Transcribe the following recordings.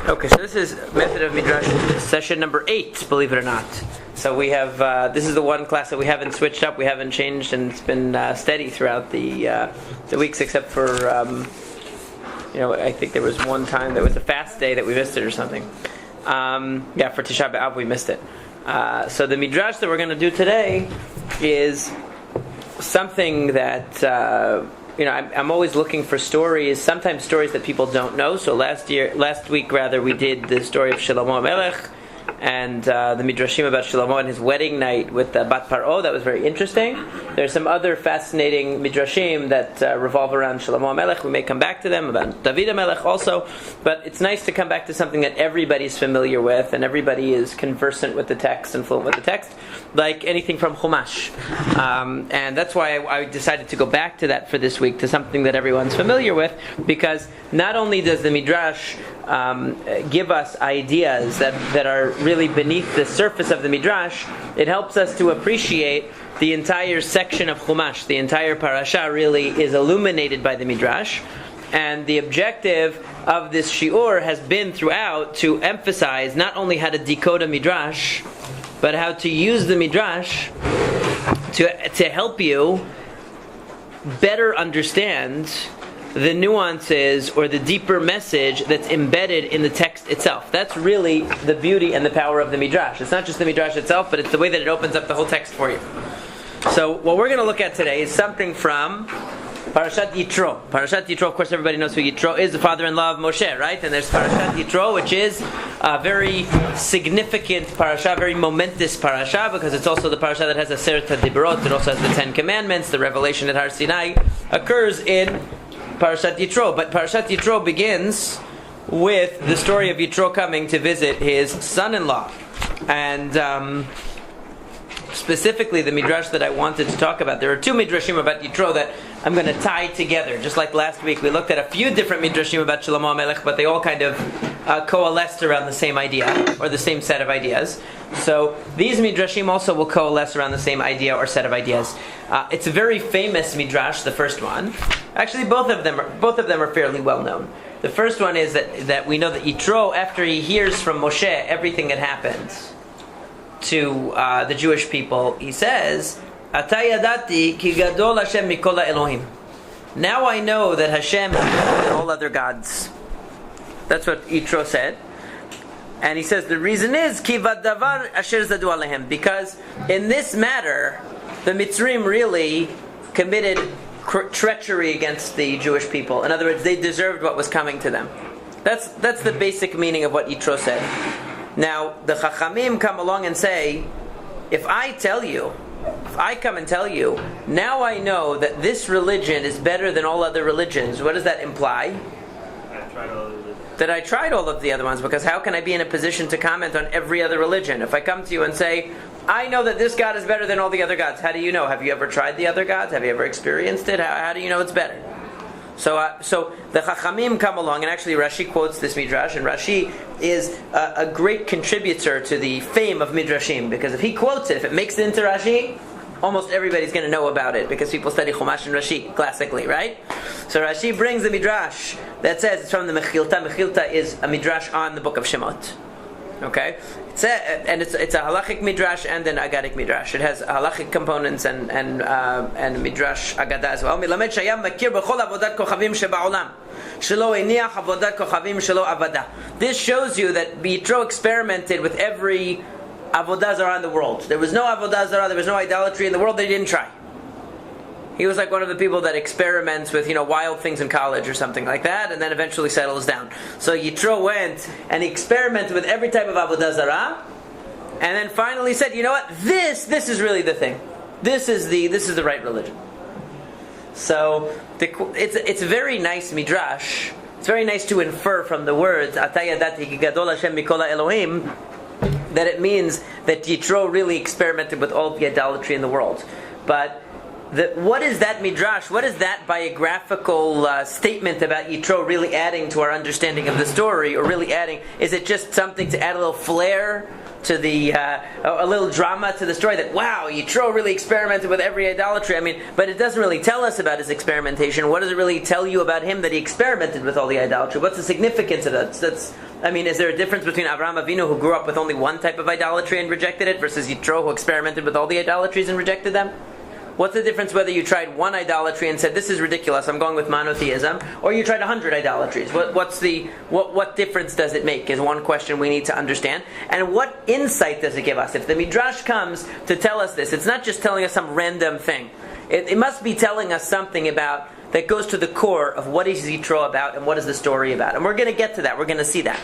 Okay, so this is Method of Midrash session number 8, believe it or not. So we have, this is the one class that we haven't switched up, we haven't changed, and it's been steady throughout the weeks, except for, I think there was one time that was a fast day that we missed it or something. For Tisha B'Av we missed it. So the Midrash that we're going to do today is something that... I'm always looking for stories, sometimes stories that people don't know. So last week, we did the story of Shlomo Melech and the midrashim about Shlomo and his wedding night with Bat Paro. That was very interesting. There's some other fascinating midrashim that revolve around Shlomo Melech. We may come back to them, about David Melech also. But it's nice to come back to something that everybody's familiar with and everybody is conversant with the text and fluent with the text, like anything from Chumash. And that's why I decided to go back to that for this week, to something that everyone's familiar with, because not only does the Midrash give us ideas that are really beneath the surface of the Midrash, it helps us to appreciate the entire section of Chumash. The entire parasha really is illuminated by the Midrash. And the objective of this shiur has been throughout to emphasize not only how to decode a Midrash, but how to use the Midrash to help you better understand the nuances or the deeper message that's embedded in the text itself. That's really the beauty and the power of the Midrash. It's not just the Midrash itself, but it's the way that it opens up the whole text for you. So what we're going to look at today is something from Parashat Yitro. Parashat Yitro, of course everybody knows who Yitro is, the father-in-law of Moshe, right? And there's Parashat Yitro, which is a very significant parasha, very momentous parasha, because it's also the parasha that has a Aseret HaDibrot. It also has the Ten Commandments. The revelation at Har Sinai occurs in Parashat Yitro. But Parashat Yitro begins with the story of Yitro coming to visit his son-in-law. And specifically the Midrash that I wanted to talk about, there are two Midrashim about Yitro that I'm going to tie together. Just like last week, we looked at a few different Midrashim about Shlomo Melech, but they all kind of coalesced around the same idea, or the same set of ideas. So these Midrashim also will coalesce around the same idea or set of ideas. It's a very famous Midrash, the first one. Actually, both of them are fairly well known. The first one is that we know that Yitro, after he hears from Moshe everything that happened to the Jewish people, he says, Ata yadati ki gadol Hashem mikol Elohim. Now I know that Hashem is better than all other gods. That's what Yitro said. And he says the reason is ki vadavar asher zadu alehem, because in this matter the Mitzrim really committed treachery against the Jewish people. In other words, they deserved what was coming to them. That's the basic meaning of what Yitro said. Now, the Chachamim come along and say, if I come and tell you, now I know that this religion is better than all other religions, what does that imply? That I tried all of the other ones, because how can I be in a position to comment on every other religion? If I come to you and say, I know that this God is better than all the other gods, how do you know? Have you ever tried the other gods? Have you ever experienced it? How do you know it's better? So the Chachamim come along, and actually Rashi quotes this Midrash, and Rashi is a great contributor to the fame of Midrashim, because if he quotes it, if it makes it into Rashi, almost everybody's going to know about it, because people study Chumash and Rashi, classically, right? So Rashi brings the Midrash that says, it's from the Mechilta. Mechilta is a Midrash on the book of Shemot. Okay? It's a halachic Midrash and an agadic Midrash. It has halachic components and Midrash agada as well. Milamed shayam makir b'chol avodat kochavim sheba'olam shelo eniach avodat kochavim shelo avada. This shows you that Yitro experimented with every avodah zarah in the world. There was no avodah zarah, there was no idolatry in the world that he didn't try. He was like one of the people that experiments with, wild things in college or something like that, and then eventually settles down. So Yitro went and he experimented with every type of avodah zarah, and then finally said, you know what? This is really the thing. This is the right religion. So it's a very nice midrash. It's very nice to infer from the words Ata yadati ki gadol Hashem mikol Elohim that it means that Yitro really experimented with all of the idolatry in the world. But what is that midrash? What is that biographical statement about Yitro really adding to our understanding of the story, or really adding? Is it just something to add a little flair to the a little drama to the story? That wow, Yitro really experimented with every idolatry. But it doesn't really tell us about his experimentation. What does it really tell you about him that he experimented with all the idolatry? What's the significance of that? I mean, is there a difference between Avraham Avinu, who grew up with only one type of idolatry and rejected it, versus Yitro, who experimented with all the idolatries and rejected them? What's the difference whether you tried one idolatry and said, this is ridiculous, I'm going with monotheism, or you tried 100 idolatries? What difference does it make is one question we need to understand. And what insight does it give us? If the Midrash comes to tell us this, it's not just telling us some random thing. It must be telling us something about that goes to the core of what is Yitro about and what is the story about. And we're going to get to that. We're going to see that.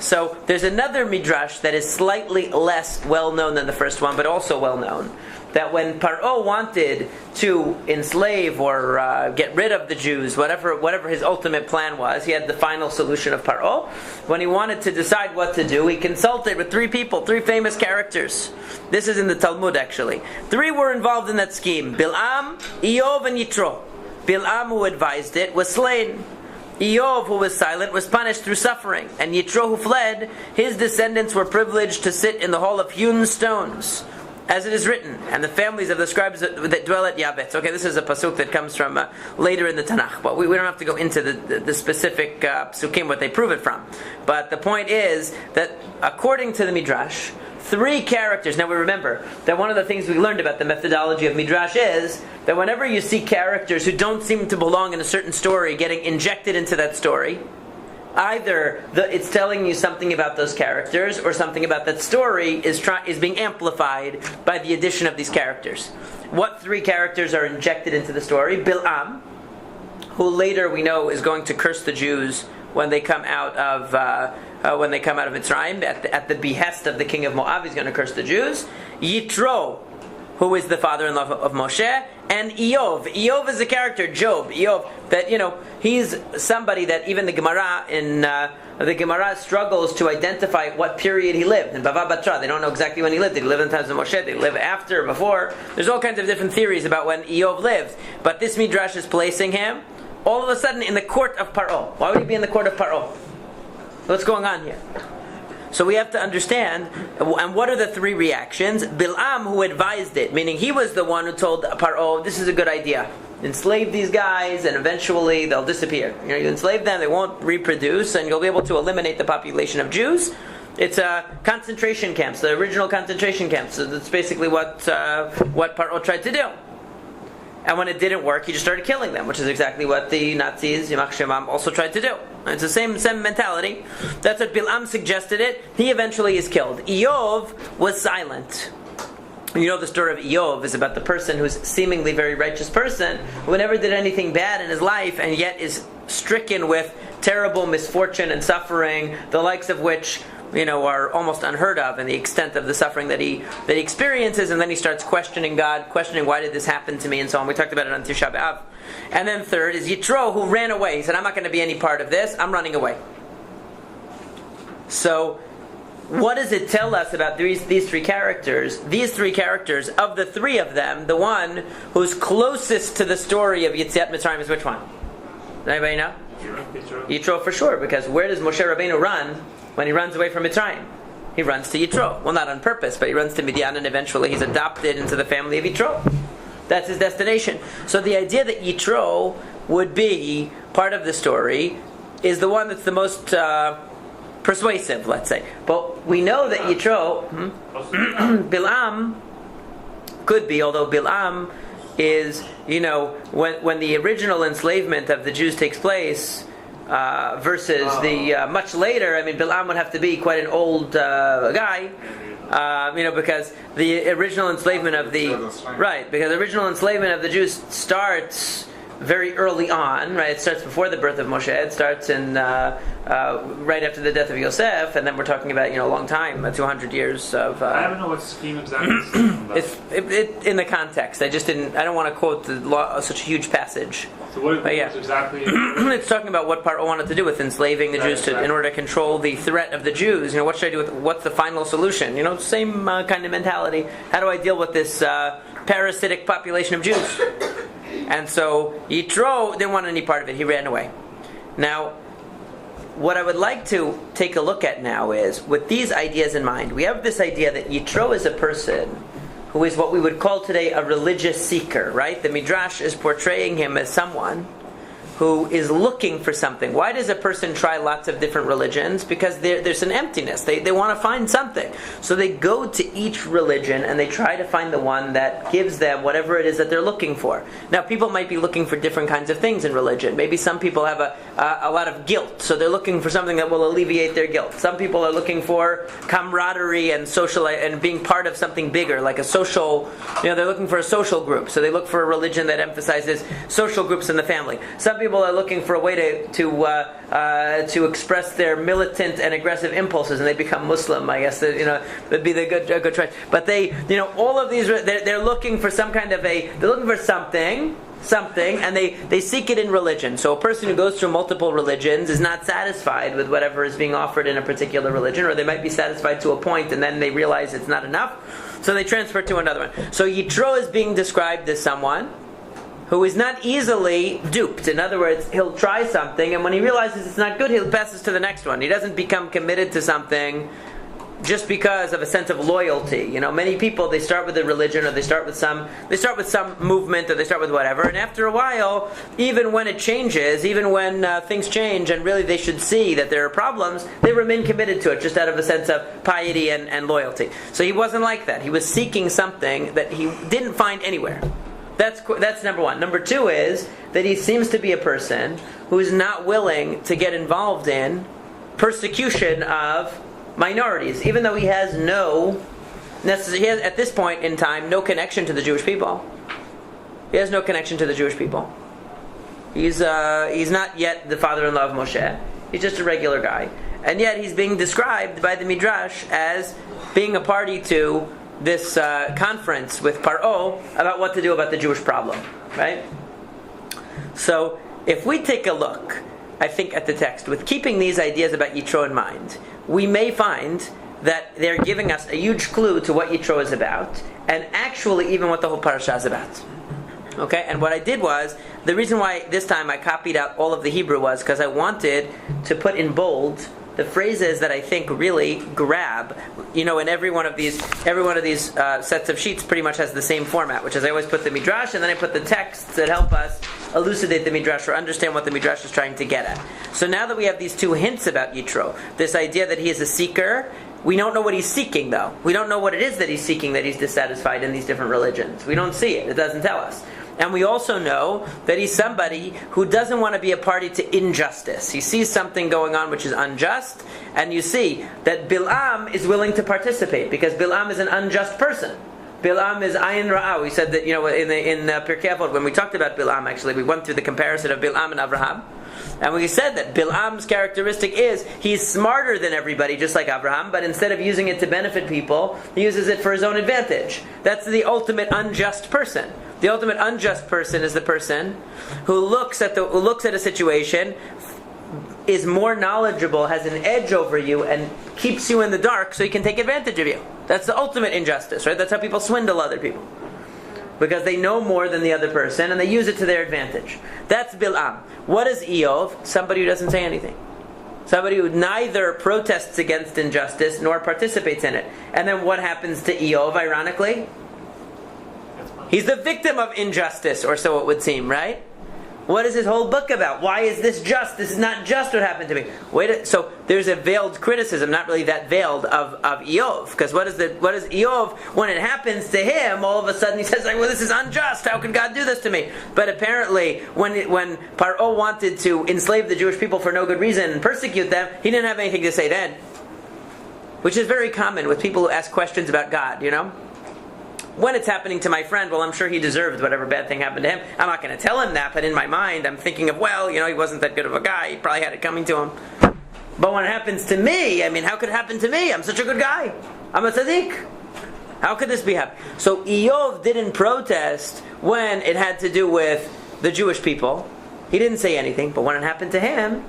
So there's another Midrash that is slightly less well-known than the first one, but also well-known. That when Paro wanted to enslave or get rid of the Jews, whatever his ultimate plan was, he had the final solution of Paro. When he wanted to decide what to do, he consulted with three people, three famous characters. This is in the Talmud, actually. Three were involved in that scheme: Bil'am, Iyov, and Yitro. Bil'am, who advised it, was slain. Iyov, who was silent, was punished through suffering. And Yitro, who fled, his descendants were privileged to sit in the hall of hewn stones, as it is written, and the families of the scribes that dwell at Yabetz. Okay, this is a pasuk that comes from later in the Tanakh, but we don't have to go into the specific psukim, what they prove it from. But the point is that according to the Midrash, three characters. Now we remember that one of the things we learned about the methodology of Midrash is that whenever you see characters who don't seem to belong in a certain story getting injected into that story, either it's telling you something about those characters, or something about that story is being amplified by the addition of these characters. What three characters are injected into the story? Bil'am, who later we know is going to curse the Jews when they come out of Mitzrayim at the behest of the king of Moab. He's going to curse the Jews. Yitro, who is the father-in-law of Moshe, and Iyov. Iyov is a character, Job. Iyov, that he's somebody that even the Gemara struggles to identify what period he lived. In Bava Batra, they don't know exactly when he lived. Did he live in the times of Moshe? Did he live after, before? There's all kinds of different theories about when Iyov lived. But this Midrash is placing him all of a sudden in the court of Paro. Why would he be in the court of Paro? What's going on here? So we have to understand, and what are the three reactions? Bil'am, who advised it, meaning he was the one who told Paro, this is a good idea. Enslave these guys, and eventually they'll disappear. You enslave them, they won't reproduce, and you'll be able to eliminate the population of Jews. It's concentration camps, the original concentration camps. So that's basically what Paro tried to do. And when it didn't work, he just started killing them, which is exactly what the Nazis, Yamach Shemam, also tried to do. It's the same mentality. That's what Bil'am suggested it. He eventually is killed. Iyov was silent. The story of Iyov is about the person who's seemingly very righteous person, who never did anything bad in his life, and yet is stricken with terrible misfortune and suffering, the likes of which are almost unheard of, and the extent of the suffering that he experiences, and then he starts questioning God, questioning why did this happen to me, and so on. We talked about it on Tisha B'Av. And then third is Yitro, who ran away. He said, I'm not going to be any part of this, I'm running away. So, what does it tell us about these three characters? These three characters, of the three of them, the one who's closest to the story of Yetziat Mitzrayim is which one? Does anybody know? Yitro for sure, because where does Moshe Rabbeinu run when he runs away from Mitzrayim? He runs to Yitro. Well, not on purpose, but he runs to Midian, and eventually he's adopted into the family of Yitro. That's his destination. So the idea that Yitro would be part of the story is the one that's the most persuasive, let's say. But we know that Yitro, Bil'am could be, although Bil'am is, when the original enslavement of the Jews takes place, versus the much later. Bil'am would have to be quite an old guy, because the original enslavement of the Jews starts very early on, right? It starts before the birth of Moshe. It starts in right after the death of Yosef, and then we're talking about a long time, 200 years of. I don't know what scheme exactly. It's in the context. I don't want to quote the law, such a huge passage. So what exactly? It's talking about what Paro wanted to do with enslaving the Jews in order to control the threat of the Jews. What should I do what's the final solution? Same kind of mentality. How do I deal with this parasitic population of Jews? And so Yitro didn't want any part of it. He ran away. Now, what I would like to take a look at now is, with these ideas in mind, we have this idea that Yitro is a person who is what we would call today a religious seeker, right? The Midrash is portraying him as someone who is looking for something. Why does a person try lots of different religions? Because there's an emptiness. They want to find something. So they go to each religion and they try to find the one that gives them whatever it is that they're looking for. Now, people might be looking for different kinds of things in religion. Maybe some people have a lot of guilt, so they're looking for something that will alleviate their guilt. Some people are looking for camaraderie and social and being part of something bigger, like a social, they're looking for a social group. So they look for a religion that emphasizes social groups in the family. Some people are looking for a way to express their militant and aggressive impulses, and they become Muslim. I guess that'd be the good choice. But they, all of these, they're looking for some kind of they're looking for something, and they seek it in religion. So a person who goes through multiple religions is not satisfied with whatever is being offered in a particular religion, or they might be satisfied to a point, and then they realize it's not enough, so they transfer to another one. So Yitro is being described as someone who is not easily duped. In other words, he'll try something, and when he realizes it's not good, he passes to the next one. He doesn't become committed to something just because of a sense of loyalty. Many people, they start with a religion, or they start with some movement, or they start with whatever, and after a while, even when it changes, even when things change, and really they should see that there are problems, they remain committed to it, just out of a sense of piety and loyalty. So he wasn't like that. He was seeking something that he didn't find anywhere. That's number one. Number two is that he seems to be a person who is not willing to get involved in persecution of minorities, even though he has at this point in time, no connection to the Jewish people. He has no connection to the Jewish people. He's not yet the father-in-law of Moshe. He's just a regular guy. And yet he's being described by the Midrash as being a party to this conference with Paro about what to do about the Jewish problem, right? So if we take a look, I think, at the text, with keeping these ideas about Yitro in mind, we may find that they're giving us a huge clue to what Yitro is about, and actually even what the whole parasha is about. Okay, and what I did was, the reason why this time I copied out all of the Hebrew was because I wanted to put in bold the phrases that I think really grab, in every one of these sets of sheets pretty much has the same format, which is I always put the Midrash and then I put the texts that help us elucidate the Midrash or understand what the Midrash is trying to get at. So now that we have these two hints about Yitro, this idea that he is a seeker, we don't know what he's seeking though. We don't know what it is that he's seeking, that he's dissatisfied in these different religions. We don't see it. It doesn't tell us. And we also know that he's somebody who doesn't want to be a party to injustice. He sees something going on which is unjust, and you see that Bilam is willing to participate because Bilam is an unjust person. Bilam is ayin ra'ah. We said that in Pirkei Avot, when we talked about Bilam, actually we went through the comparison of Bilam and Avraham. And we said that Bilam's characteristic is he's smarter than everybody, just like Abraham, but instead of using it to benefit people, he uses it for his own advantage. That's the ultimate unjust person. The ultimate unjust person is the person who looks at a situation, is more knowledgeable, has an edge over you, and keeps you in the dark so he can take advantage of you. That's the ultimate injustice, right? That's how people swindle other people. Because they know more than the other person, and they use it to their advantage. That's Bilam. What is Eov? Somebody who doesn't say anything. Somebody who neither protests against injustice nor participates in it. And then what happens to Eov, ironically? He's the victim of injustice, or so it would seem, right? What is his whole book about? Why is this just? This is not just what happened to me. So there's a veiled criticism, not really that veiled, of Eov. Because what is Eov? When it happens to him, all of a sudden he says, well, this is unjust. How can God do this to me? But apparently, when Paro wanted to enslave the Jewish people for no good reason and persecute them, he didn't have anything to say then. Which is very common with people who ask questions about God, When it's happening to my friend, well, I'm sure he deserved whatever bad thing happened to him. I'm not going to tell him that, but in my mind, I'm thinking of, he wasn't that good of a guy. He probably had it coming to him. But when it happens to me, how could it happen to me? I'm such a good guy. I'm a tzaddik. How could this be happening? So Eov didn't protest when it had to do with the Jewish people. He didn't say anything, but when it happened to him,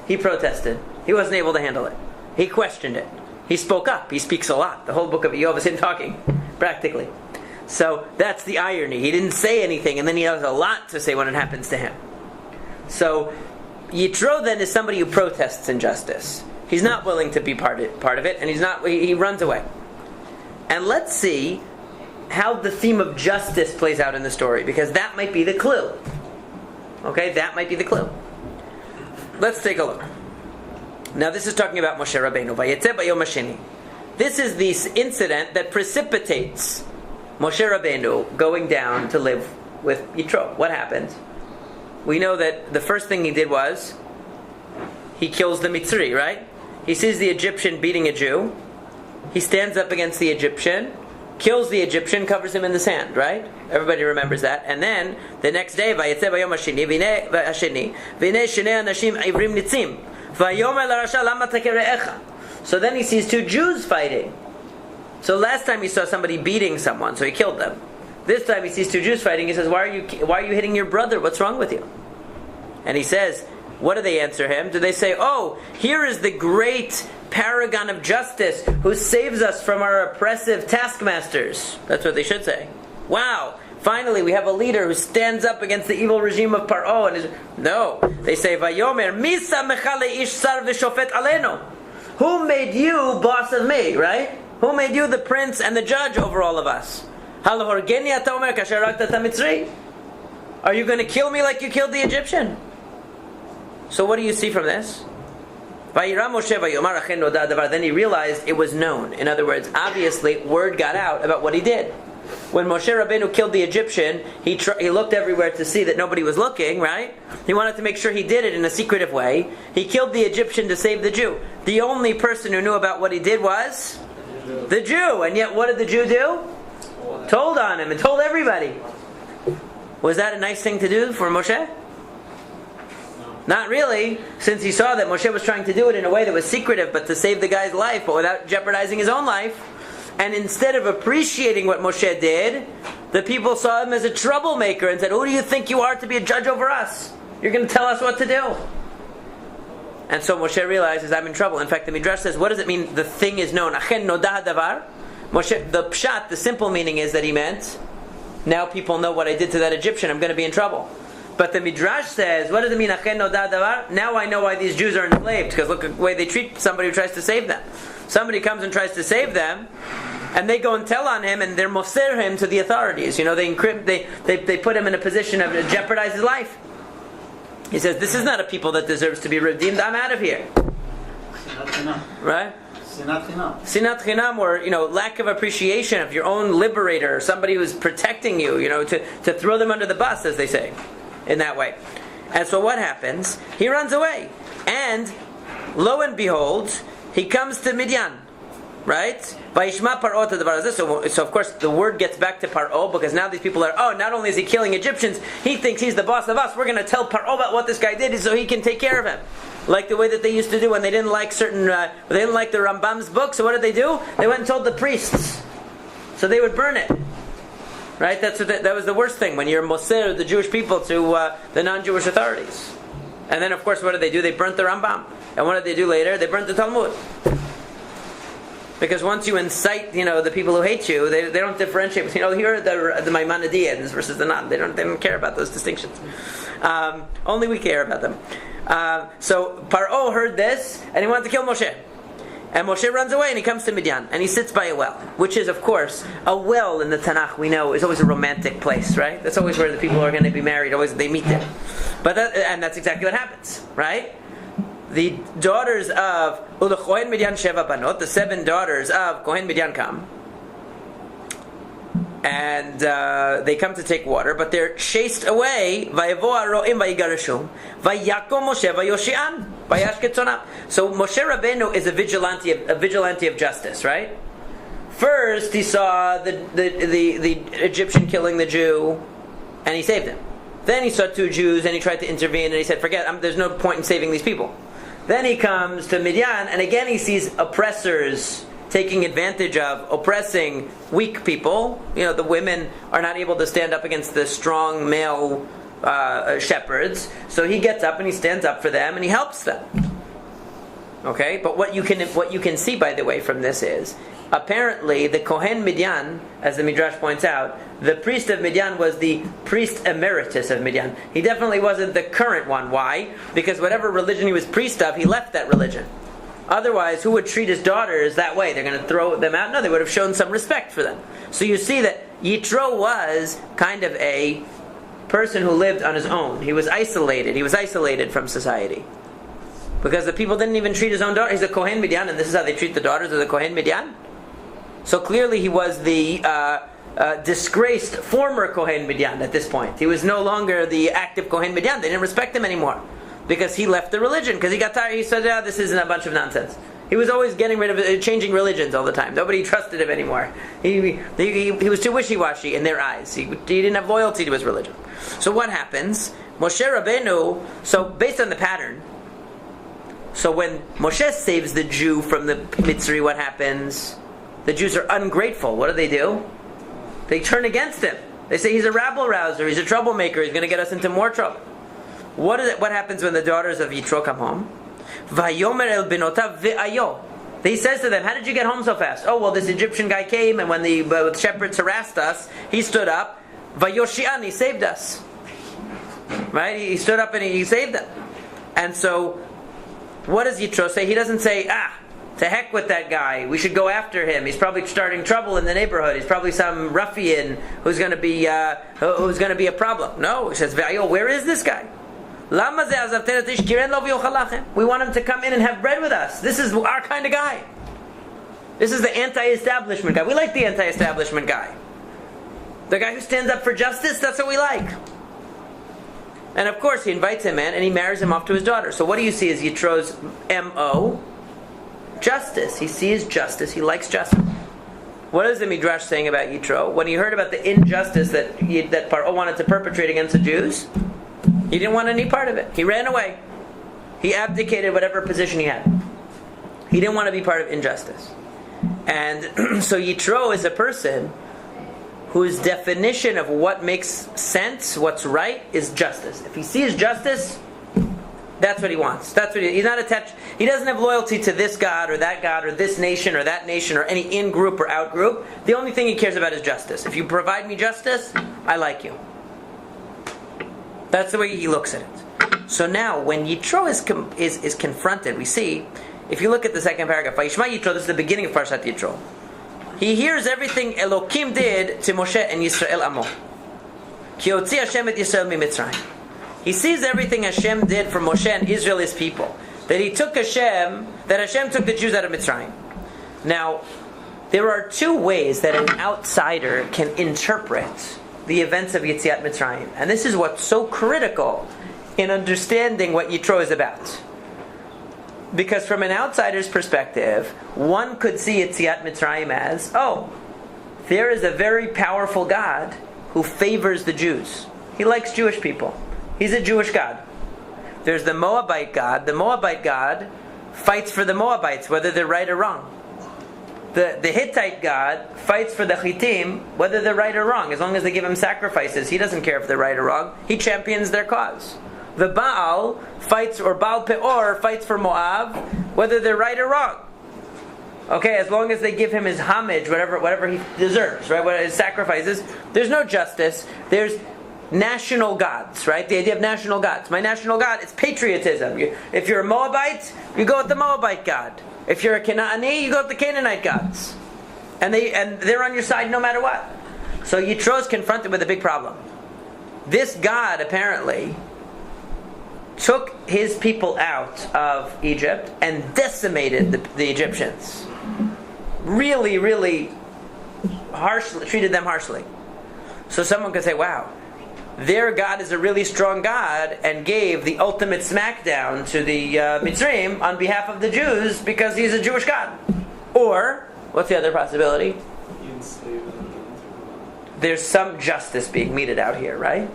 he protested. He wasn't able to handle it. He questioned it. He spoke up. He speaks a lot. The whole book of Eov is him talking, practically. So that's the irony. He didn't say anything, and then he has a lot to say when it happens to him. So Yitro then is somebody who protests injustice. He's not willing to be part of it, and he runs away. And let's see how the theme of justice plays out in the story, because that might be the clue. Okay, that might be the clue. Let's take a look. Now this is talking about Moshe Rabbeinu. Vayetze bayom hasheni. This is the incident that precipitates Moshe Rabbeinu going down to live with Yitro. What happened? We know that the first thing he did was he kills the Mitzri, right? He sees the Egyptian beating a Jew. He stands up against the Egyptian, kills the Egyptian, covers him in the sand, right? Everybody remembers that. And then the next day, vayetze bayom hasheni, v'nei shnei anashim ivrim nitzim, vayomer larasha lama takeh re'echa. So then he sees two Jews fighting. So last time he saw somebody beating someone, so he killed them. This time he sees two Jews fighting. He says, "Why are you hitting your brother? What's wrong with you?" And he says, what do they answer him? Do they say, "Oh, here is the great paragon of justice who saves us from our oppressive taskmasters"? That's what they should say. Wow, finally we have a leader who stands up against the evil regime of Paro. No, they say, "Vayomer misa mechale ish sar v'shofet aleno." Who made you boss of me, right? Who made you the prince and the judge over all of us? Are you going to kill me like you killed the Egyptian? So what do you see from this? Then he realized it was known. In other words, obviously, word got out about what he did. When Moshe Rabbeinu killed the Egyptian, he looked everywhere to see that nobody was looking, right? He wanted to make sure he did it in a secretive way. He killed the Egyptian to save the Jew. The only person who knew about what he did was the Jew. And yet what did the Jew do? Told on him and told everybody. Was that a nice thing to do for Moshe? Not really, since he saw that Moshe was trying to do it in a way that was secretive, but to save the guy's life, but without jeopardizing his own life. And instead of appreciating what Moshe did, the people saw him as a troublemaker and said, "Who do you think you are to be a judge over us? You're going to tell us what to do." And so Moshe realizes, I'm in trouble. In fact, the Midrash says, what does it mean, the thing is known? Achen nodah davar. Moshe, the pshat, the simple meaning is that he meant, now people know what I did to that Egyptian, I'm going to be in trouble. But the Midrash says, what does it mean, achen nodah davar? Now I know why these Jews are enslaved, because look at the way they treat somebody who tries to save them. Somebody comes and tries to save them, and they go and tell on him, and they're moser him to the authorities. You know, they encrypt, they put him in a position of jeopardize his life. He says, this is not a people that deserves to be redeemed. I'm out of here. Right? Sinat chinam, or lack of appreciation of your own liberator, somebody who's protecting you. To throw them under the bus, as they say, in that way. And so what happens? He runs away, and lo and behold, he comes to Midian. Right? So of course the word gets back to Paro, because now these people are, not only is he killing Egyptians, he thinks he's the boss of us. We're going to tell Paro about what this guy did so he can take care of him. Like the way that they used to do when they didn't like they didn't like the Rambam's book. So what did they do? They went and told the priests. So they would burn it. Right? That was the worst thing, when you're moser the Jewish people to the non-Jewish authorities. And then of course what did they do? They burnt the Rambam. And what did they do later? They burnt the Talmud. Because once you incite, the people who hate you, they don't differentiate. Here are the Maimonideans versus the non. They don't care about those distinctions. Only we care about them. So Paro heard this, and he wanted to kill Moshe. And Moshe runs away, and he comes to Midian, and he sits by a well, which is, of course, a well in the Tanakh. We know is always a romantic place, right? That's always where the people are going to be married. Always they meet there. And that's exactly what happens, right? The daughters of Kohen Midian Sheva Banot, the 7 daughters of Kohen Midian come, and they come to take water, but they're chased away. Vayavo haroim vayigarashum, vayakom Moshe vayoshian, vayash ketzonam. So Moshe Rabbeinu is a vigilante of justice, right? First, he saw the Egyptian killing the Jew, and he saved him. Then he saw 2 Jews, and he tried to intervene, and he said, "Forget, there's no point in saving these people." Then he comes to Midian, and again he sees oppressors taking advantage of, oppressing weak people. The women are not able to stand up against the strong male shepherds. So he gets up and he stands up for them and he helps them. Okay, but what you can see, by the way, from this is, apparently the Kohen Midian, as the Midrash points out, the priest of Midian was the priest emeritus of Midian. He definitely wasn't the current one. Why? Because whatever religion he was priest of, he left that religion. Otherwise, who would treat his daughters that way? They're going to throw them out? No, they would have shown some respect for them. So you see that Yitro was kind of a person who lived on his own. He was isolated. He was isolated from society. Because the people didn't even treat his own daughter. He's a Kohen Midian, and this is how they treat the daughters of the Kohen Midian. So clearly he was the disgraced former Kohen Midian at this point. He was no longer the active Kohen Midian. They didn't respect him anymore. Because he left the religion. Because he got tired. He said, this isn't a bunch of nonsense. He was always getting rid of it, changing religions all the time. Nobody trusted him anymore. He was too wishy-washy in their eyes. He didn't have loyalty to his religion. So what happens? Moshe Rabbeinu, so based on the pattern, so when Moshe saves the Jew from the Mitzri, what happens? The Jews are ungrateful. What do? They turn against him. They say he's a rabble-rouser, he's a troublemaker, he's going to get us into more trouble. What happens when the daughters of Yitro come home? Vayomer el benotav ve'ayo. He says to them, how did you get home so fast? Oh, well, this Egyptian guy came, and when the shepherds harassed us, he stood up. Vayoshian, he saved us. Right? He stood up and he saved them. And so, what does Yitro say? He doesn't say, to heck with that guy. We should go after him. He's probably starting trouble in the neighborhood. He's probably some ruffian who's going to be a problem. No, he says, Ve'ayo, where is this guy? We want him to come in and have bread with us. This is our kind of guy. This is the anti-establishment guy. We like the anti-establishment guy. The guy who stands up for justice, that's what we like. And of course, he invites him in and he marries him off to his daughter. So what do you see as Yitro's M.O.? Justice. He sees justice. He likes justice. What is the Midrash saying about Yitro? When he heard about the injustice that Paro wanted to perpetrate against the Jews, he didn't want any part of it. He ran away. He abdicated whatever position he had. He didn't want to be part of injustice. And so Yitro is a person whose definition of what makes sense, what's right, is justice. If he sees justice, that's what he wants. He's not attached. He doesn't have loyalty to this God or this nation or that nation or any in-group or out-group. The only thing he cares about is justice. If you provide me justice, I like you. That's the way he looks at it. So now, when Yitro is confronted, we see, if you look at the second paragraph, Vayishma Yitro, this is the beginning of Parshat Yitro. He hears everything Elokim did to Moshe and Yisrael Amo. Ki hotzi Hashem et Yisrael miMitzrayim. He sees everything Hashem did for Moshe and Israel, his people. That Hashem took the Jews out of Mitzrayim. Now, there are two ways that an outsider can interpret the events of Yetziat Mitzrayim. And this is what's so critical in understanding what Yitro is about. Because from an outsider's perspective, one could see Yetziat Mitzrayim as, there is a very powerful God who favors the Jews. He likes Jewish people. He's a Jewish God. There's the Moabite God. The Moabite God fights for the Moabites, whether they're right or wrong. The Hittite God fights for the Chittim, whether they're right or wrong. As long as they give him sacrifices, he doesn't care if they're right or wrong. He champions their cause. The Baal Baal Peor fights for Moab, whether they're right or wrong. Okay, as long as they give him his homage, whatever he deserves, right? What his sacrifices. There's no justice. There's national gods, right? The idea of national gods. My national God, it's patriotism. If you're a Moabite, you go with the Moabite God. If you're a Canaanite, you go with the Canaanite gods. And they're on your side no matter what. So Yitro is confronted with a big problem. This God, apparently, took his people out of Egypt and decimated the Egyptians. Really, really harshly, treated them harshly. So someone could say, wow, their God is a really strong God and gave the ultimate smackdown to the Mitzrayim on behalf of the Jews because he's a Jewish God. Or, what's the other possibility? There's some justice being meted out here, right?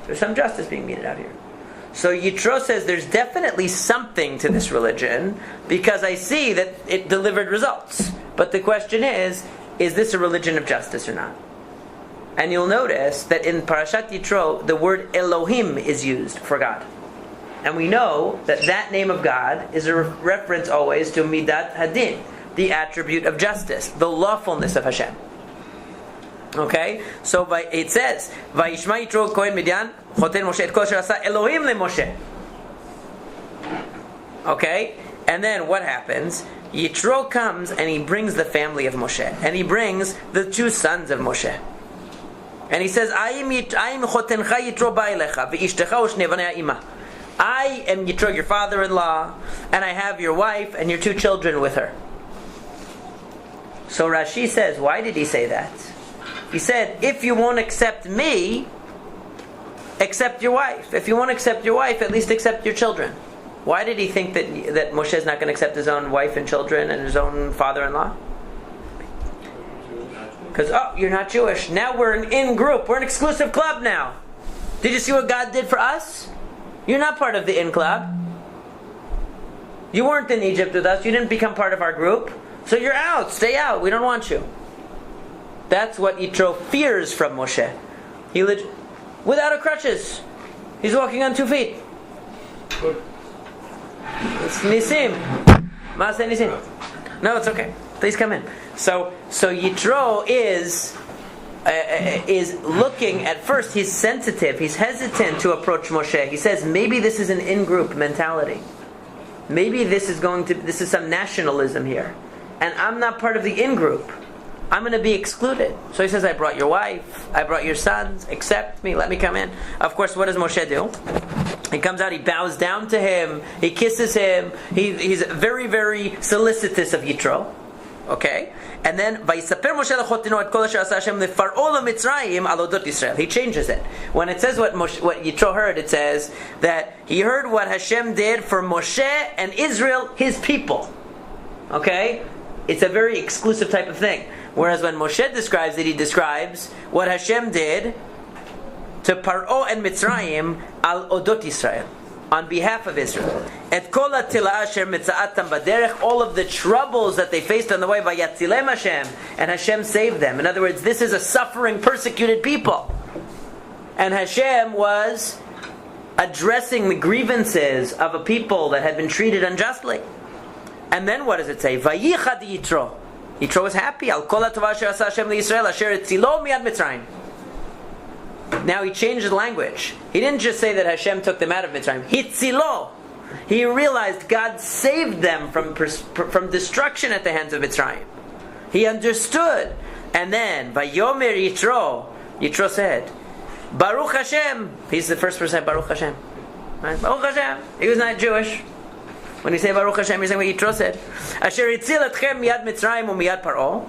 There's some justice being meted out here. So Yitro says there's definitely something to this religion because I see that it delivered results. But the question is this a religion of justice or not? And you'll notice that in Parashat Yitro, the word Elohim is used for God. And we know that name of God is a reference always to Midat Hadin, the attribute of justice, the lawfulness of Hashem. Okay? So it says, Vayishma Yitro Kohen Midian, Choten Moshe et kol asher asa Elohim le Moshe. Okay? And then what happens? Yitro comes and he brings the family of Moshe. And he brings the two sons of Moshe. And he says, I am chotencha Yitro ba'elecha v'ishtecha u'shnei banei ha'ima. I am Yitro, your father-in-law, and I have your wife and your 2 children with her. So Rashi says, why did he say that? He said, if you won't accept me, accept your wife. If you won't accept your wife, at least accept your children. Why did he think that Moshe is not going to accept his own wife and children and his own father-in-law? Because, you're not Jewish. Now we're an in-group. We're an exclusive club now. Did you see what God did for us? You're not part of the in-club. You weren't in Egypt with us. You didn't become part of our group. So you're out. Stay out. We don't want you. That's what Yitro fears from Moshe. Without a crutches. He's walking on 2 feet. It's Nisim. Maaseh Nisim. No, it's okay. Please come in. So Yitro is looking at first. He's sensitive. He's hesitant to approach Moshe. He says maybe this is an in-group mentality. Maybe this is some nationalism here, and I'm not part of the in-group. I'm going to be excluded. So he says, I brought your wife, I brought your sons, accept me, let me come in. Of course, what does Moshe do? He comes out, he bows down to him, he kisses him, he's very, very solicitous of Yitro. Okay? And then, "Vayisaper Moshe lechoteno et kol asher asa Hashem leFar'o leMitzrayim al odot Yisrael." He changes it. When it says what Yitro heard, it says that he heard what Hashem did for Moshe and Israel, his people. Okay? It's a very exclusive type of thing. Whereas when Moshe describes it, he describes what Hashem did to Paro and Mitzrayim al odot Yisrael, on behalf of Israel. Et kol hatilah asher mitza'atam baderech, all of the troubles that they faced on the way, vayatzilem Hashem, and Hashem saved them. In other words, this is a suffering, persecuted people. And Hashem was addressing the grievances of a people that had been treated unjustly. And then what does it say? Vayichad Yitro. Yitro was happy. Al kol hatova asher asa Hashem liYisrael asher etzilo miyad Mitzrayim. Now he changed the language. He didn't just say that Hashem took them out of Mitzrayim. Hitzilo. He realized God saved them from destruction at the hands of Mitzrayim. He understood. And then, Vayomer Yitro. Yitro said, Baruch Hashem. He's the first person, Baruch Hashem. Right? Baruch Hashem. He was not Jewish. When you say Baruch Hashem, you're saying what Yitro said. Asher hitzil etchem miyad Mitzrayim u'miyad Paro.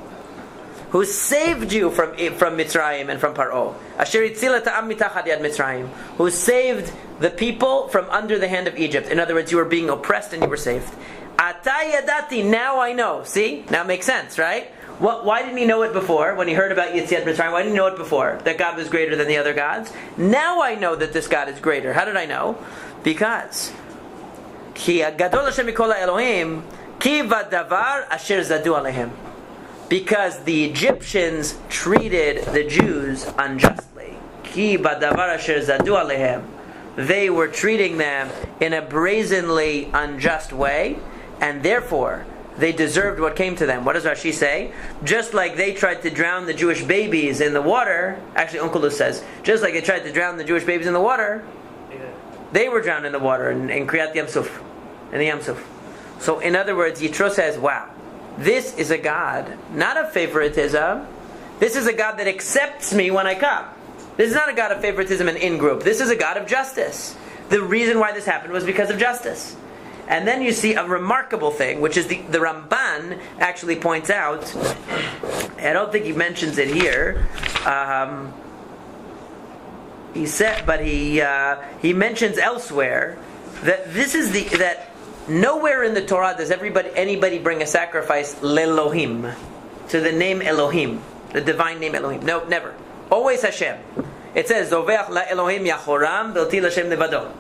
Who saved you from Mitzrayim and from Paro. Asher hitzil et ha'am mitachad yad Mitzrayim. Who saved the people from under the hand of Egypt. In other words, you were being oppressed and you were saved. Ata yadati, now I know. See? Now it makes sense, right? Why didn't he know it before? When he heard about Yetziat Mitzrayim, why didn't he know it before? That God was greater than the other gods? Now I know that this God is greater. How did I know? Because Ki gadol Hashem mikol ha'elohim ki vadavar asher zadu alehem. Because the Egyptians treated the Jews unjustly. Ki vadavar asher zadu alehem. They were treating them in a brazenly unjust way, and therefore they deserved what came to them. What does Rashi say? Just like they tried to drown the Jewish babies in the water, actually Onkelos says, just like they tried to drown the Jewish babies in the water, they were drowned in the water in Kriyat Yam Suf, in the Yam Suf. So in other words, Yitro says, wow, this is a God, not of favoritism. This is a God that accepts me when I come. This is not a God of favoritism and in-group. This is a God of justice. The reason why this happened was because of justice. And then you see a remarkable thing, which is the Ramban actually points out. I don't think he mentions it here. He said, but he mentions elsewhere that this is that nowhere in the Torah does anybody bring a sacrifice lelohim, to the name Elohim, the divine name Elohim. No, never. Always Hashem. It says Zoveach la Elohim yachoram v'otil Hashem levado.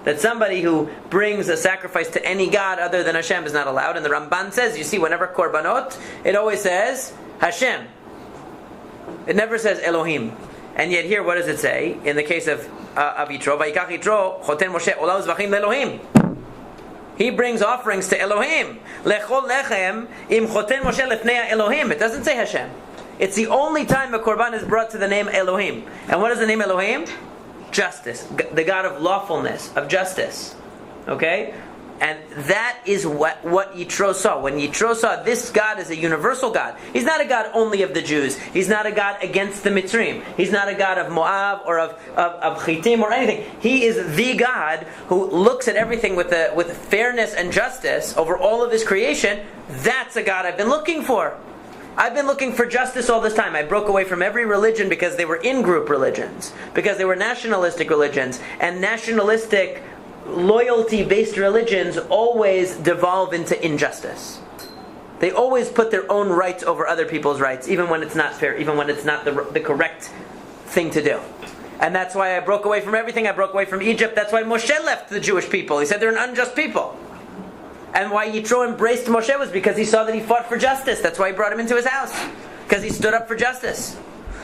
That somebody who brings a sacrifice to any god other than Hashem is not allowed. And the Ramban says, you see, whenever korbanot, it always says Hashem. It never says Elohim. And yet here, what does it say? In the case of Yitro, Vayikach Yitro, Choten Moshe, Olam Zvachim leElohim. He brings offerings to Elohim. Lechol lechem im Choten Moshe lefnei Elohim. It doesn't say Hashem. It's the only time a korban is brought to the name Elohim. And what is the name Elohim? Justice. The God of lawfulness, of justice. Okay? And that is what Yitro saw. When Yitro saw this God is a universal God, He's not a God only of the Jews. He's not a God against the Mitzrim. He's not a God of Moab or of Chittim or anything. He is the God who looks at everything with fairness and justice over all of His creation. That's a God I've been looking for. I've been looking for justice all this time. I broke away from every religion because they were in-group religions, because they were nationalistic religions, and nationalistic loyalty-based religions always devolve into injustice. They always put their own rights over other people's rights, even when it's not fair, even when it's not the correct thing to do. And that's why I broke away from everything. I broke away from Egypt. That's why Moshe left the Jewish people. He said they're an unjust people. And why Yitro embraced Moshe was because he saw that he fought for justice. That's why he brought him into his house, because he stood up for justice.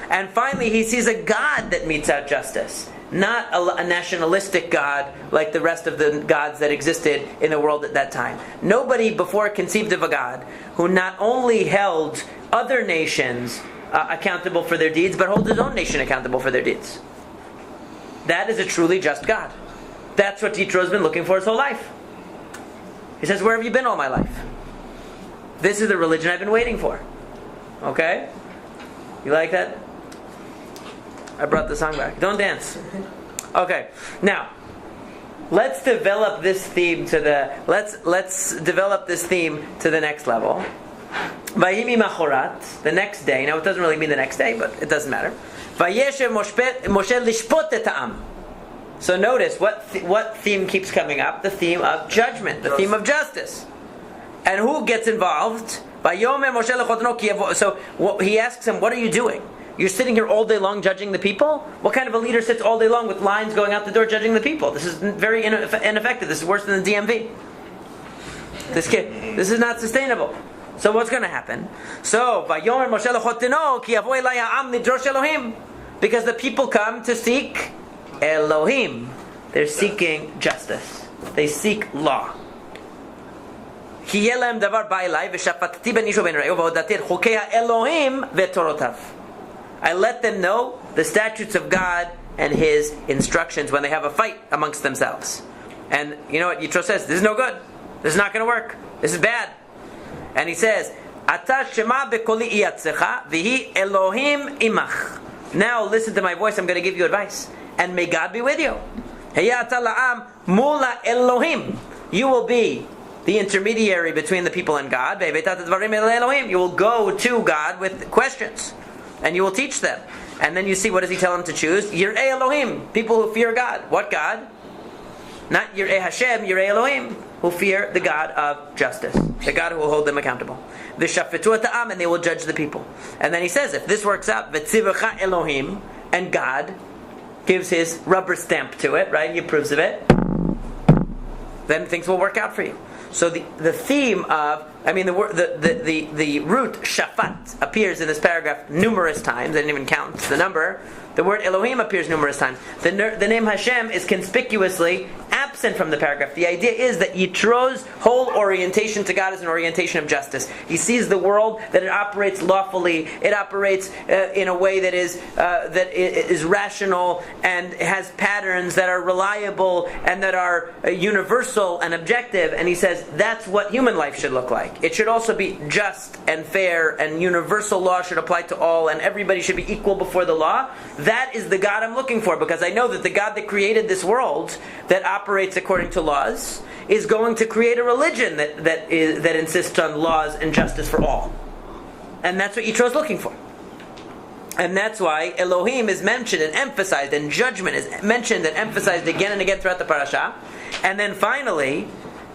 And finally, he sees a God that metes out justice. Not a nationalistic God like the rest of the gods that existed in the world at that time. Nobody before conceived of a God who not only held other nations accountable for their deeds, but holds his own nation accountable for their deeds. That is a truly just God. That's what Yitro has been looking for his whole life. He says, where have you been all my life? This is the religion I've been waiting for. Okay? You like that? I brought the song back. Don't dance. Okay. Now, let's develop this theme to the next level. Vayimi machorat, the next day. Now, it doesn't really mean the next day, but it doesn't matter. Vayeshev Moshe lishpot et ha'am. So notice what theme keeps coming up? The theme of judgment, the theme of justice. And who gets involved? So he asks him, what are you doing? You're sitting here all day long judging the people? What kind of a leader sits all day long with lines going out the door judging the people? This is very ineffective. This is worse than the DMV. This is not sustainable. So what's going to happen? So, because the people come to seek Elohim. They're seeking justice. They seek law. I let them know the statutes of God and His instructions when they have a fight amongst themselves. And you know what Yitro says? This is no good. This is not going to work. This is bad. And he says, Ata shema bekoli iyatzecha vihi Elohim imach. Now listen to my voice. I'm going to give you advice. And may God be with you. Heya ata la'am mula Elohim. You will be the intermediary between the people and God. You will go to God with questions. And you will teach them. And then you see, what does he tell them to choose? Yir'ei Elohim. People who fear God. What God? Not Yir'ei Hashem, Yir'ei Elohim. Who fear the God of justice. The God who will hold them accountable. V'shafetu ta'am, and they will judge the people. And then he says, if this works out, v'tzivacha Elohim, and God gives his rubber stamp to it, right? He approves of it. Then things will work out for you. So the theme of, the root shafat appears in this paragraph numerous times. I didn't even count the number. The word Elohim appears numerous times. The name Hashem is conspicuously absent from the paragraph. The idea is that Yitro's whole orientation to God is an orientation of justice. He sees the world that it operates lawfully. It operates in a way that is rational and has patterns that are reliable and that are universal and objective. And he says that's what human life should look like. It should also be just and fair, and universal law should apply to all, and everybody should be equal before the law. That is the God I'm looking for, because I know that the God that created this world, that operates according to laws, is going to create a religion that insists on laws and justice for all. And that's what Yitro is looking for. And that's why Elohim is mentioned and emphasized, and judgment is mentioned and emphasized again and again throughout the parasha. And then finally,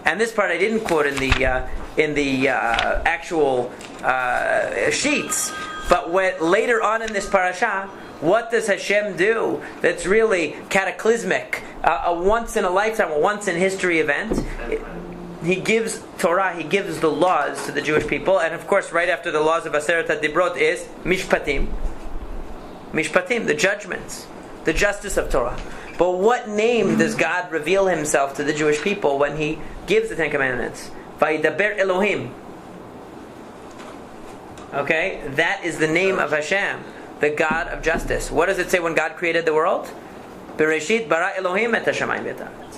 and this part I didn't quote in the actual sheets, but later on in this parasha, what does Hashem do that's really cataclysmic, a once in a lifetime, a once in history event? He gives Torah, he gives the laws to the Jewish people, and of course right after the laws of Aseret HaDibrot is Mishpatim. Mishpatim, the judgments, the justice of Torah. But what name does God reveal himself to the Jewish people when he gives the Ten Commandments? Vayidaber Elohim. Okay, that is the name of Hashem, the God of justice. What does it say when God created the world? Bereshit bara Elohim et hashamayim v'et haaretz.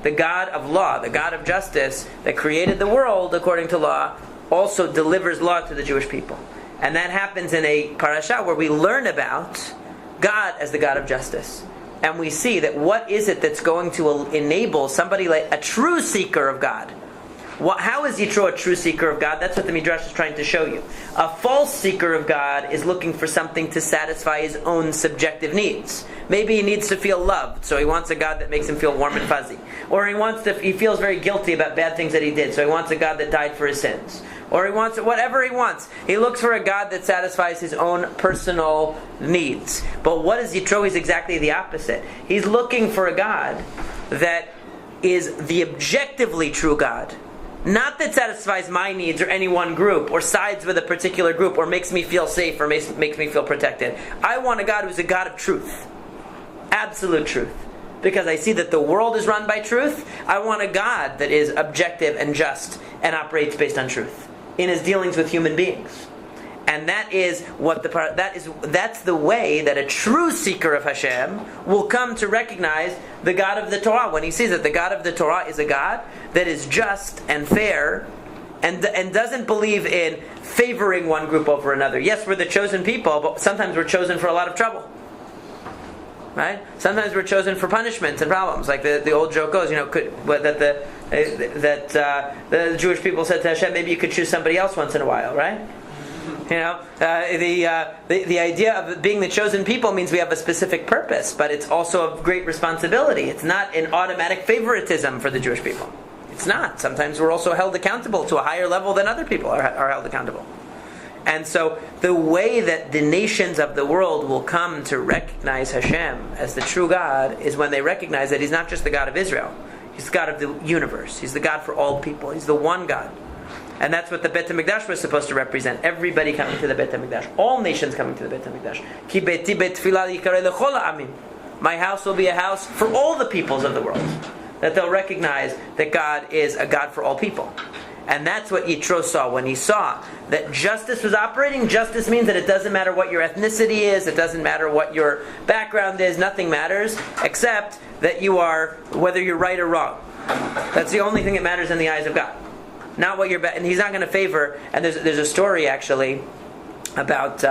the God of law, the God of justice that created the world according to law, also delivers law to the Jewish people. And that happens in a parasha where we learn about God as the God of justice. And we see that what is it that's going to enable somebody like a true seeker of God? How is Yitro a true seeker of God? That's what the Midrash is trying to show you. A false seeker of God is looking for something to satisfy his own subjective needs. Maybe he needs to feel loved, so he wants a God that makes him feel warm and fuzzy. Or he feels very guilty about bad things that he did, so he wants a God that died for his sins. Or he wants whatever he wants. He looks for a God that satisfies his own personal needs. But what is Yitro? He's exactly the opposite. He's looking for a God that is the objectively true God. Not that satisfies my needs or any one group, or sides with a particular group, or makes me feel safe, or makes me feel protected. I want a God who's a God of truth. Absolute truth. Because I see that the world is run by truth. I want a God that is objective and just and operates based on truth in his dealings with human beings. And that is that's the way that a true seeker of Hashem will come to recognize the God of the Torah. When he sees that the God of the Torah is a God that is just and fair and doesn't believe in favoring one group over another. Yes, we're the chosen people, but sometimes we're chosen for a lot of trouble. Right? Sometimes we're chosen for punishments and problems. Like the old joke goes, that the Jewish people said to Hashem, maybe you could choose somebody else once in a while, right? The idea of being the chosen people means we have a specific purpose, but it's also a great responsibility. It's not an automatic favoritism for the Jewish people. It's not. Sometimes we're also held accountable to a higher level than other people are held accountable. And so the way that the nations of the world will come to recognize Hashem as the true God is when they recognize that He's not just the God of Israel. He's the God of the universe. He's the God for all people. He's the one God. And that's what the Beit HaMikdash was supposed to represent. Everybody coming to the Beit HaMikdash. All nations coming to the Beit HaMikdash. Ki beiti beit tefillah yikareh lechol ha'amim. My house will be a house for all the peoples of the world. That they'll recognize that God is a God for all people. And that's what Yitro saw. When he saw that justice was operating, justice means that it doesn't matter what your ethnicity is, it doesn't matter what your background is, nothing matters, except that you are, whether you're right or wrong. That's the only thing that matters in the eyes of God. Not what you're, and He's not going to favor. And there's a story actually about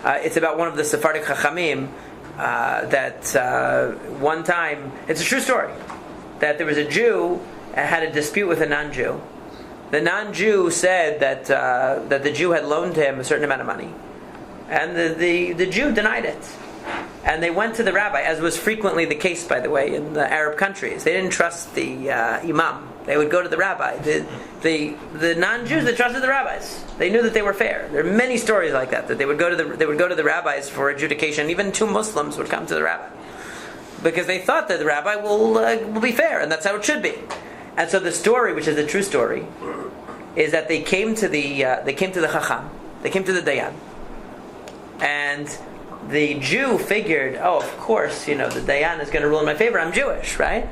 it's about one of the Sephardic Chachamim that one time, it's a true story, that there was a Jew had a dispute with a non-Jew. The non-Jew said that the Jew had loaned him a certain amount of money, and the Jew denied it. And they went to the rabbi, as was frequently the case, by the way, in the Arab countries. They didn't trust the imam. They would go to the rabbi. The non-Jews, they trusted the rabbis. They knew that they were fair. There are many stories like that they would go to the rabbis for adjudication. Even two Muslims would come to the rabbi because they thought that the rabbi will be fair, and that's how it should be. And so the story, which is a true story, is that they came to the Chacham, they came to the Dayan, and the Jew figured, oh, of course, the Dayan is going to rule in my favor. I'm Jewish, right?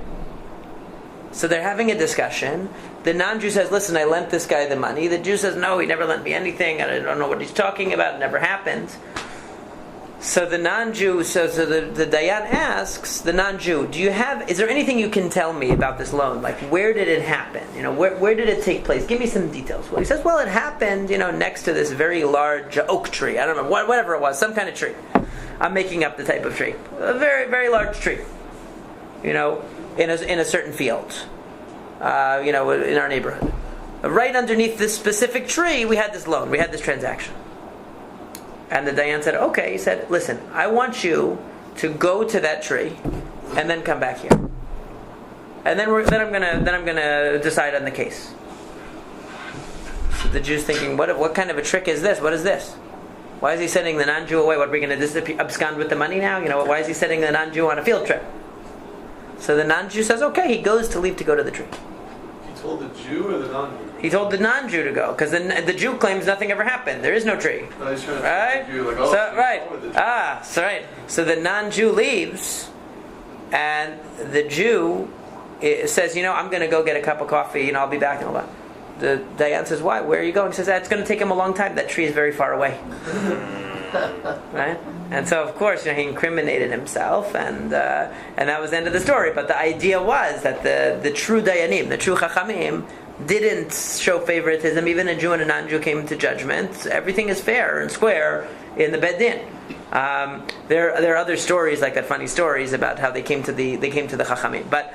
So they're having a discussion. The non-Jew says, listen, I lent this guy the money. The Jew says, no, he never lent me anything. I don't know what he's talking about. It never happened. So the non-Jew, so the Dayan asks the non-Jew, is there anything you can tell me about this loan? Like, where did it happen? Where did it take place? Give me some details. Well, he says, well, it happened, next to this very large oak tree. I don't know, whatever it was, some kind of tree. I'm making up the type of tree. A very, very large tree. In a certain field. In our neighborhood. Right underneath this specific tree, we had this loan. We had this transaction. And the Dayan said, okay. He said, listen, I want you to go to that tree and then come back here. And then I'm gonna decide on the case. So the Jew's thinking, what kind of a trick is this? What is this? Why is he sending the non-Jew away? What, are we going to abscond with the money now? Why is he sending the non-Jew on a field trip? So the non-Jew says, okay. He goes to leave to go to the tree. He told the Jew or the non-Jew? He told the non-Jew to go, because the Jew claims nothing ever happened. There is no tree. No, he's trying to right? the Jew, like, Right. So the non-Jew leaves, and the Jew says, I'm going to go get a cup of coffee, I'll be back in a while. The Dayan says, why? Where are you going? He says, it's going to take him a long time. That tree is very far away. right? And so, of course, he incriminated himself, and that was the end of the story. But the idea was that the true dayanim, the true chachamim, didn't show favoritism. Even a Jew and a non-Jew came to judgment. Everything is fair and square in the Beit Din. There are other stories like that, funny stories about how they came to the chachamim. But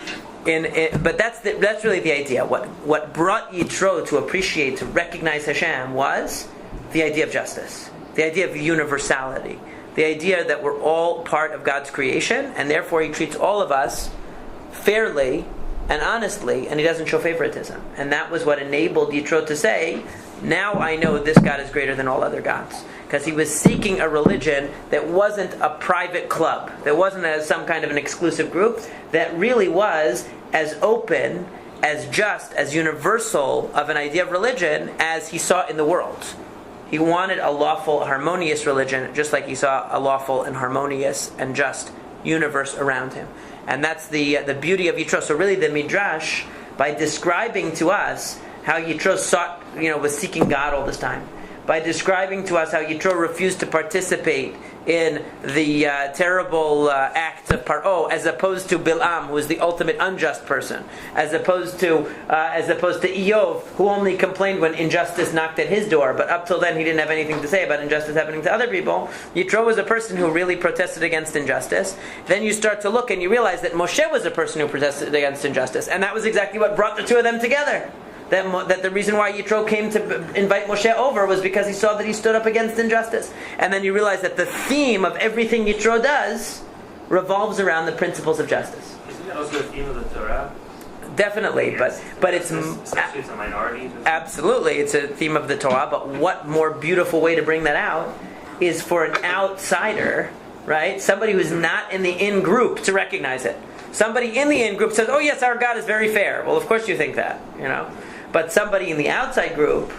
that's really the idea. What brought Yitro to appreciate, to recognize Hashem was the idea of justice, the idea of universality, the idea that we're all part of God's creation, and therefore He treats all of us fairly and honestly, and He doesn't show favoritism. And that was what enabled Yitro to say, now I know this God is greater than all other gods. Because he was seeking a religion that wasn't a private club, that wasn't some kind of an exclusive group, that really was as open, as just, as universal of an idea of religion as he saw in the world. He wanted a lawful, harmonious religion, just like he saw a lawful and harmonious and just universe around him. And that's the beauty of Yitro. So really the Midrash, by describing to us how Yitro was seeking God all this time, by describing to us how Yitro refused to participate in the terrible acts of Paro, as opposed to Bilam, who was the ultimate unjust person, as opposed to Eov, who only complained when injustice knocked at his door, but up till then he didn't have anything to say about injustice happening to other people. Yitro was a person who really protested against injustice. Then you start to look and you realize that Moshe was a person who protested against injustice, and that was exactly what brought the two of them together. That the reason why Yitro came to invite Moshe over was because he saw that he stood up against injustice. And then you realize that the theme of everything Yitro does revolves around the principles of justice. Isn't that also the theme of the Torah? Definitely, but it's especially it's a minority. Absolutely, it's a theme of the Torah. But what more beautiful way to bring that out is for an outsider, right? Somebody who's not in the in group to recognize it. Somebody in the in group says, "Oh yes, our God is very fair." Well, of course you think that, But somebody in the outside group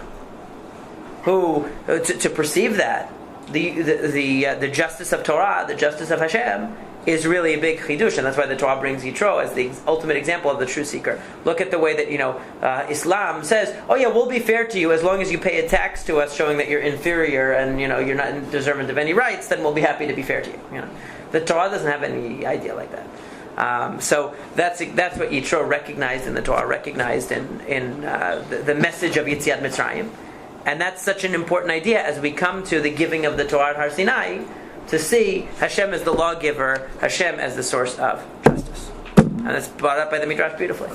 who to perceive that the justice of Torah, the justice of Hashem, is really a big chidush, and that's why the Torah brings Yitro as the ultimate example of the true seeker. Look at the way that Islam says, "Oh yeah, we'll be fair to you as long as you pay a tax to us, showing that you're inferior and you're not deserving of any rights. Then we'll be happy to be fair to you." The Torah doesn't have any idea like that. So that's what Yitro recognized in the Torah, recognized in the message of Yetziat Mitzrayim, and that's such an important idea as we come to the giving of the Torah at Har Sinai, to see Hashem as the lawgiver, Hashem as the source of justice, and that's brought up by the Midrash beautifully.